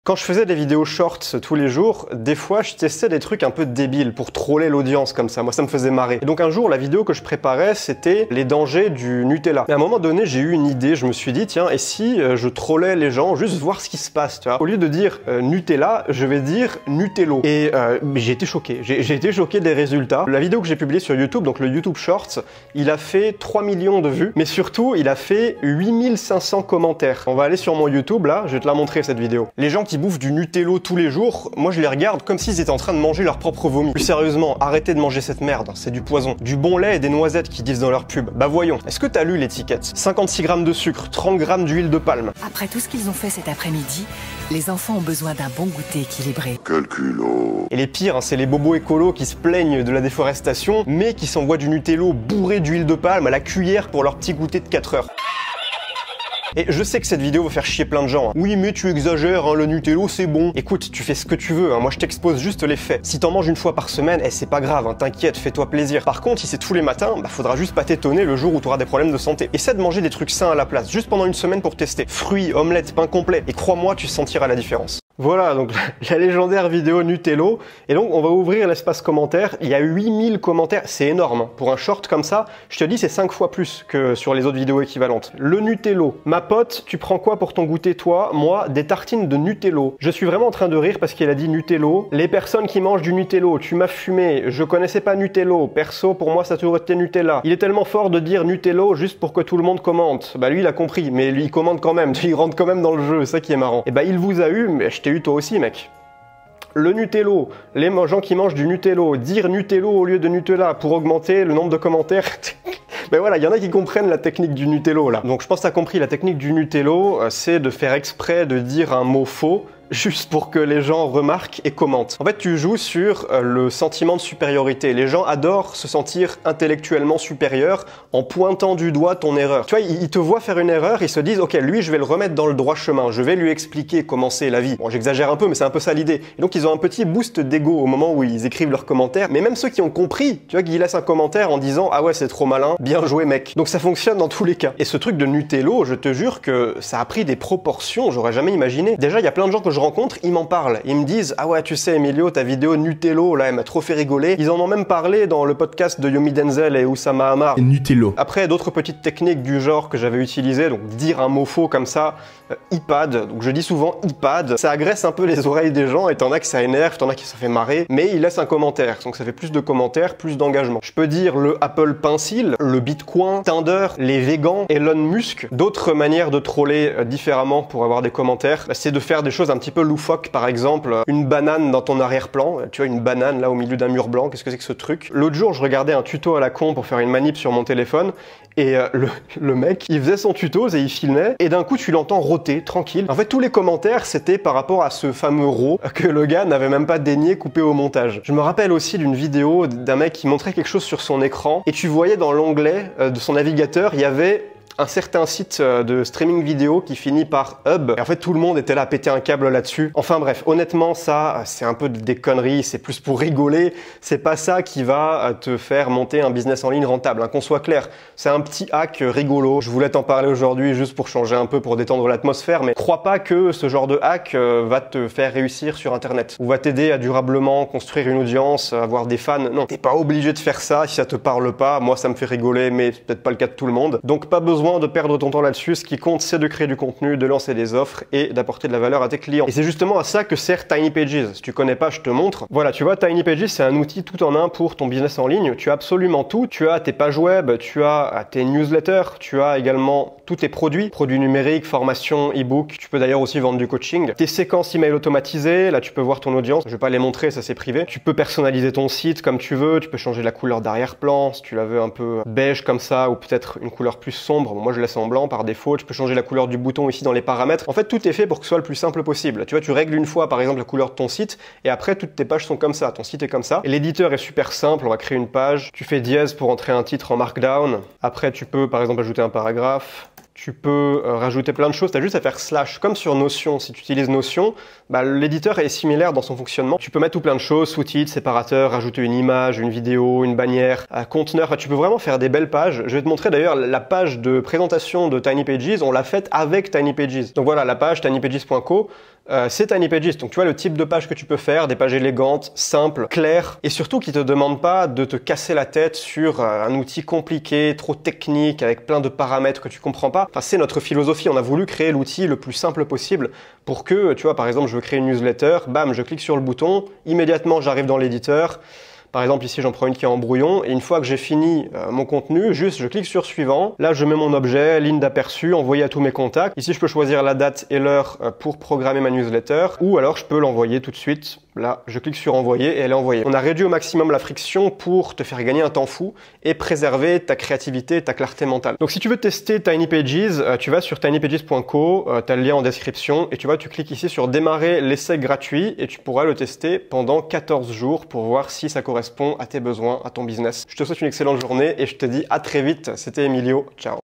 Quand je faisais des vidéos shorts tous les jours, des fois je testais des trucs un peu débiles pour troller l'audience comme ça. Moi ça me faisait marrer. Et donc un jour la vidéo que je préparais c'était les dangers du Nutella. Et à un moment donné j'ai eu une idée, je me suis dit tiens et si je trollais les gens juste voir ce qui se passe, tu vois. Au lieu de dire Nutella, je vais dire Nutello. Et j'ai été choqué. J'ai été choqué des résultats. La vidéo que j'ai publiée sur YouTube, donc le YouTube Shorts, il a fait 3 millions de vues, mais surtout il a fait 8500 commentaires. On va aller sur mon YouTube là, je vais te la montrer cette vidéo. Les gens qui bouffent du Nutello tous les jours, moi je les regarde comme s'ils étaient en train de manger leur propre vomi. Plus sérieusement, arrêtez de manger cette merde, c'est du poison. Du bon lait et des noisettes qu'ils disent dans leur pub. Bah voyons, est-ce que t'as lu l'étiquette? 56 grammes de sucre, 30 grammes d'huile de palme. Après tout ce qu'ils ont fait cet après-midi, les enfants ont besoin d'un bon goûter équilibré. Quel culot. Et les pires, hein, c'est les bobos écolos qui se plaignent de la déforestation, mais qui s'envoient du Nutello bourré d'huile de palme à la cuillère pour leur petit goûter de 4 heures. Et je sais que cette vidéo va faire chier plein de gens. Hein. Oui, mais tu exagères, hein, le Nutello c'est bon. Écoute, tu fais ce que tu veux, hein. Moi je t'expose juste les faits. Si t'en manges une fois par semaine, c'est pas grave, hein, t'inquiète, fais-toi plaisir. Par contre, si c'est tous les matins, bah faudra juste pas t'étonner le jour où t'auras des problèmes de santé. Essaie de manger des trucs sains à la place, juste pendant une semaine pour tester. Fruits, omelettes, pain complet. Et crois-moi, tu sentiras la différence. Voilà, donc la légendaire vidéo Nutello. Et donc, on va ouvrir l'espace commentaire. Il y a 8000 commentaires. C'est énorme. Hein. Pour un short comme ça, je te dis, c'est 5 fois plus que sur les autres vidéos équivalentes. Le Nutello. Ma pote, tu prends quoi pour ton goûter, toi? Moi, des tartines de Nutello. Je suis vraiment en train de rire parce qu'il a dit Nutello. Les personnes qui mangent du Nutello, tu m'as fumé. Je connaissais pas Nutello. Perso, pour moi, ça a toujours été Nutella. Il est tellement fort de dire Nutello juste pour que tout le monde commente. Bah, lui, il a compris. Mais lui, il commente quand même. Il rentre quand même dans le jeu. C'est ça qui est marrant. Et bah, il vous a eu, mais je t'ai eu toi aussi, mec. Le Nutello, les gens qui mangent du Nutello, dire Nutello au lieu de Nutella pour augmenter le nombre de commentaires. Mais voilà, il y en a qui comprennent la technique du Nutello là. Donc je pense que tu as compris, la technique du Nutello, c'est de faire exprès de dire un mot faux, juste pour que les gens remarquent et commentent. En fait, tu joues sur le sentiment de supériorité. Les gens adorent se sentir intellectuellement supérieurs en pointant du doigt ton erreur. Tu vois, ils te voient faire une erreur, ils se disent « Ok, lui, je vais le remettre dans le droit chemin. Je vais lui expliquer comment c'est la vie. » Bon, j'exagère un peu, mais c'est un peu ça l'idée. Et donc, ils ont un petit boost d'ego au moment où ils écrivent leurs commentaires. Mais même ceux qui ont compris, tu vois, qui laissent un commentaire en disant « Ah ouais, c'est trop malin. Bien joué, mec. » Donc, ça fonctionne dans tous les cas. Et ce truc de Nutello, je te jure que ça a pris des proportions, j'aurais jamais imaginé. Déjà, il y a plein de gens que je rencontre, ils m'en parlent. Ils me disent « Ah ouais, tu sais, Emilio, ta vidéo Nutello, là, elle m'a trop fait rigoler. » Ils en ont même parlé dans le podcast de Yomi Denzel et Oussama Hamar. Et Nutello. Après, d'autres petites techniques du genre que j'avais utilisées, donc dire un mot faux comme ça, iPad. Donc je dis souvent iPad. Ça agresse un peu les oreilles des gens et t'en as que ça énerve, t'en as qui ça fait marrer, mais ils laissent un commentaire. Donc ça fait plus de commentaires, plus d'engagement. Je peux dire le Apple Pencil, le Bitcoin, Tinder, les végans, Elon Musk. D'autres manières de troller différemment pour avoir des commentaires, c'est de faire des choses un petit peu loufoques. Par exemple, une banane dans ton arrière-plan. Tu vois, une banane là au milieu d'un mur blanc. Qu'est-ce que c'est que ce truc? L'autre jour, je regardais un tuto à la con pour faire une manip sur mon téléphone. Et le mec, il faisait son tuto et il filmait. Et d'un coup, tu l'entends rôter, tranquille. En fait, tous les commentaires, c'était par rapport à ce fameux rot que le gars n'avait même pas daigné couper au montage. Je me rappelle aussi d'une vidéo d'un mec qui montrait quelque chose sur son écran. Et tu voyais dans l'onglet de son navigateur, il y avait un certain site de streaming vidéo qui finit par Hub. Et en fait, tout le monde était là à péter un câble là-dessus. Enfin bref, honnêtement, ça, c'est un peu des conneries. C'est plus pour rigoler. C'est pas ça qui va te faire monter un business en ligne rentable. Hein, qu'on soit clair, c'est un petit hack rigolo. Je voulais t'en parler aujourd'hui juste pour changer un peu, pour détendre l'atmosphère. Mais crois pas que ce genre de hack va te faire réussir sur Internet ou va t'aider à durablement construire une audience, avoir des fans. Non, t'es pas obligé de faire ça si ça te parle pas. Moi, ça me fait rigoler, mais c'est peut-être pas le cas de tout le monde. Donc, pas besoin de perdre ton temps là-dessus. Ce qui compte, c'est de créer du contenu, de lancer des offres et d'apporter de la valeur à tes clients. Et c'est justement à ça que sert Tiny Pages. Si tu connais pas, je te montre. Voilà, tu vois, Tiny Pages, c'est un outil tout en un pour ton business en ligne. Tu as absolument tout. Tu as tes pages web, tu as tes newsletters, tu as également tous tes produits numériques, formations, e-book. Tu peux d'ailleurs aussi vendre du coaching. Tes séquences email automatisées, là tu peux voir ton audience. Je vais pas les montrer, ça c'est privé. Tu peux personnaliser ton site comme tu veux. Tu peux changer la couleur d'arrière-plan si tu la veux un peu beige comme ça ou peut-être une couleur plus sombre. Moi je laisse en blanc par défaut, tu peux changer la couleur du bouton ici dans les paramètres. En fait, tout est fait pour que ce soit le plus simple possible. Tu vois, tu règles une fois par exemple la couleur de ton site et après toutes tes pages sont comme ça, ton site est comme ça. Et l'éditeur est super simple, on va créer une page, tu fais dièse pour entrer un titre en markdown. Après, tu peux par exemple ajouter un paragraphe. Tu peux rajouter plein de choses, tu as juste à faire slash, comme sur Notion. Si tu utilises Notion, bah, l'éditeur est similaire dans son fonctionnement. Tu peux mettre tout plein de choses, sous-titres, séparateurs, rajouter une image, une vidéo, une bannière, un conteneur. Enfin, tu peux vraiment faire des belles pages. Je vais te montrer d'ailleurs la page de présentation de Tiny Pages, on l'a faite avec Tiny Pages. Donc voilà, la page tinypages.co, c'est Tiny Pages. Donc tu vois le type de page que tu peux faire, des pages élégantes, simples, claires, et surtout qui te demandent pas de te casser la tête sur un outil compliqué, trop technique, avec plein de paramètres que tu comprends pas. Enfin, c'est notre philosophie. On a voulu créer l'outil le plus simple possible pour que, tu vois, par exemple, je veux créer une newsletter, bam, je clique sur le bouton, immédiatement j'arrive dans l'éditeur. Par exemple, ici, j'en prends une qui est en brouillon, et une fois que j'ai fini mon contenu, juste je clique sur suivant. Là, je mets mon objet, ligne d'aperçu, envoyer à tous mes contacts. Ici, je peux choisir la date et l'heure pour programmer ma newsletter, ou alors je peux l'envoyer tout de suite. Là, je clique sur envoyer et elle est envoyée. On a réduit au maximum la friction pour te faire gagner un temps fou et préserver ta créativité, ta clarté mentale. Donc, si tu veux tester Tiny Pages, tu vas sur tinypages.co, tu as le lien en description et tu cliques ici sur démarrer l'essai gratuit et tu pourras le tester pendant 14 jours pour voir si ça correspond à tes besoins, à ton business. Je te souhaite une excellente journée et je te dis à très vite. C'était Emilio. Ciao.